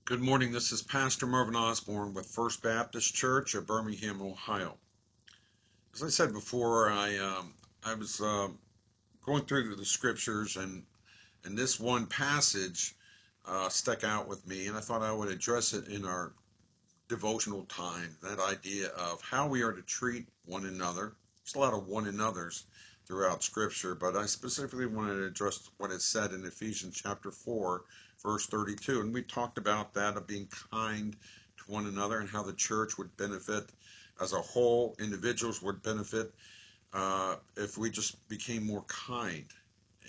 Good morning. This is Pastor Marvin Osborne with First Baptist Church of Birmingham, Ohio. As I said before, I was going through the scriptures, and this one passage stuck out with me, and I thought I would address it in our devotional time. That idea of how we are to treat one another. There's a lot of one another's throughout Scripture, but I specifically wanted to address what is said in Ephesians chapter 4, verse 32. And we talked about that, of being kind to one another, and how the church would benefit as a whole. Individuals would benefit if we just became more kind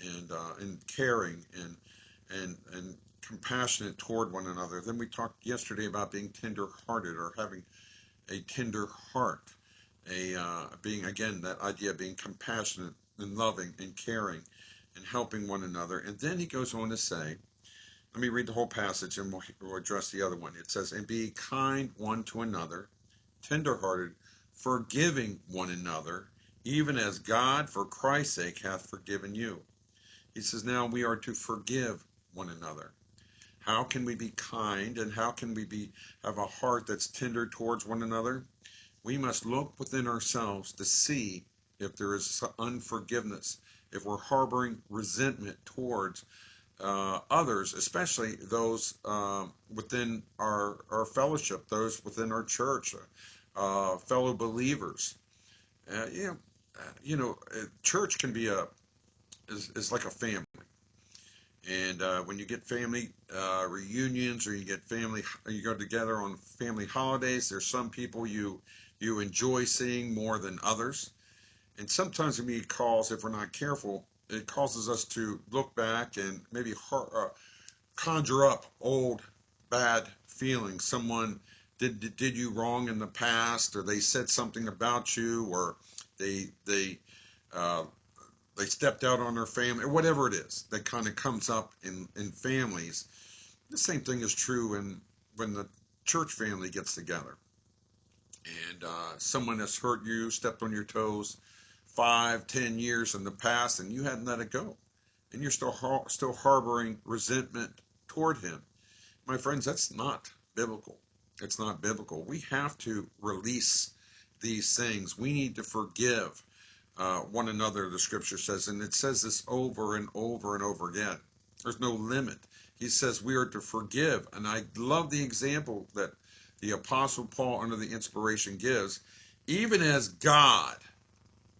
and caring and compassionate toward one another. Then we talked yesterday about being tender-hearted, or having a tender heart. Being, again, that idea of being compassionate and loving and caring and helping one another. And then he goes on to say, let me read the whole passage and we'll address the other one. It says, and be kind one to another, tenderhearted, forgiving one another, even as God for Christ's sake hath forgiven you. He says, now we are to forgive one another. How can we be kind, and how can we have a heart that's tender towards one another? We must look within ourselves to see if there is unforgiveness, if we're harboring resentment towards others, especially those within our fellowship, those within our church, fellow believers. Church can be is like a family. And when you get family reunions, or you go together on family holidays, there's some people you enjoy seeing more than others. And sometimes if we're not careful, it causes us to look back and maybe conjure up old bad feelings. Someone did you wrong in the past, or they said something about you, or they stepped out on their family, or whatever it is that kind of comes up in families. The same thing is true when the church family gets together. And someone has hurt you, stepped on your toes 5-10 years in the past, and you hadn't let it go. And you're still harboring resentment toward him. My friends, that's not biblical. It's not biblical. We have to release these things. We need to forgive one another, the scripture says, and it says this over and over and over again. There's no limit. He says we are to forgive, and I love the example that the Apostle Paul, under the inspiration, gives. Even as God,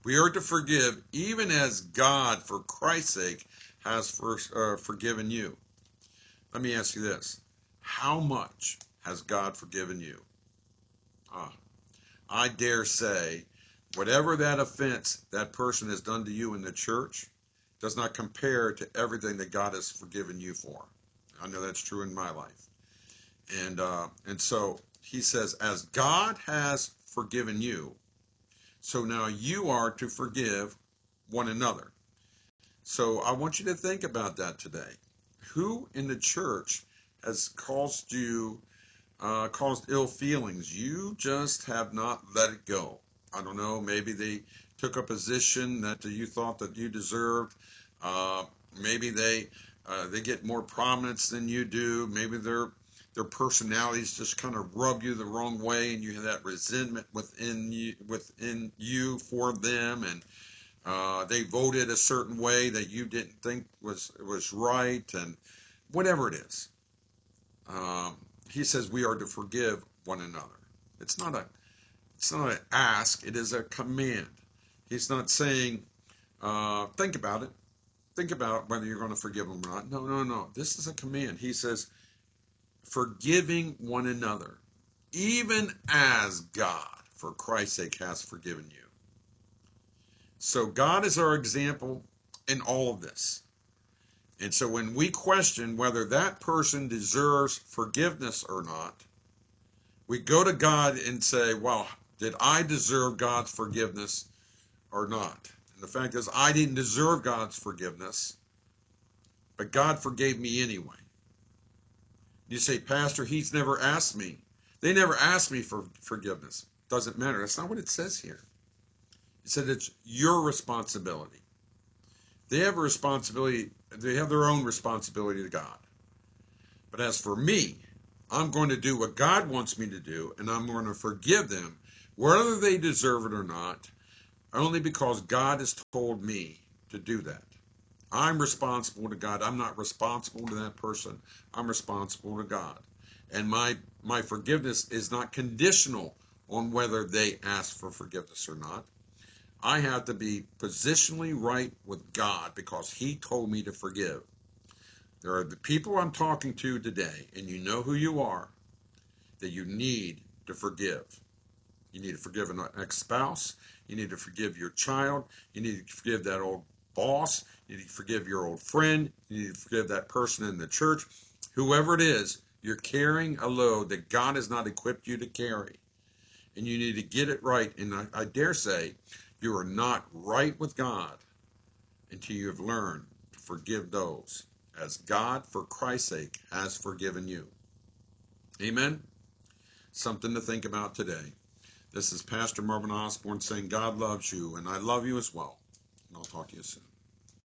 we are to forgive, even as God, for Christ's sake, has forgiven you. Let me ask you this. How much has God forgiven you? I dare say, whatever that offense that person has done to you in the church does not compare to everything that God has forgiven you for. I know that's true in my life. And so he says, as God has forgiven you, so now you are to forgive one another. So I want you to think about that today. Who in the church has caused ill feelings? You just have not let it go. I don't know, maybe they took a position that you thought that you deserved. Maybe they get more prominence than you do. Maybe their personalities just kind of rub you the wrong way, and you have that resentment within you for them, and they voted a certain way that you didn't think was right, and whatever it is. He says we are to forgive one another. It's not an ask, it is a command. He's not saying, think about it. Think about whether you're going to forgive them or not. No. This is a command. He says, forgiving one another, even as God, for Christ's sake, has forgiven you. So God is our example in all of this. And so when we question whether that person deserves forgiveness or not, we go to God and say, well, did I deserve God's forgiveness or not? And the fact is, I didn't deserve God's forgiveness, but God forgave me anyway. You say, Pastor, he's never asked me. They never asked me for forgiveness. Doesn't matter. That's not what it says here. It said it's your responsibility. They have a responsibility. They have their own responsibility to God. But as for me, I'm going to do what God wants me to do, and I'm going to forgive them, whether they deserve it or not, only because God has told me to do that. I'm responsible to God. I'm not responsible to that person. I'm responsible to God. And my forgiveness is not conditional on whether they ask for forgiveness or not. I have to be positionally right with God because he told me to forgive. There are the people I'm talking to today, and you know who you are, that you need to forgive. You need to forgive an ex-spouse. You need to forgive your child. You need to forgive that old boss. You need to forgive your old friend. You need to forgive that person in the church. Whoever it is, you're carrying a load that God has not equipped you to carry. And you need to get it right. And I dare say, you are not right with God until you have learned to forgive those as God, for Christ's sake, has forgiven you. Amen? Something to think about today. This is Pastor Marvin Osborne saying God loves you, and I love you as well. And I'll talk to you soon.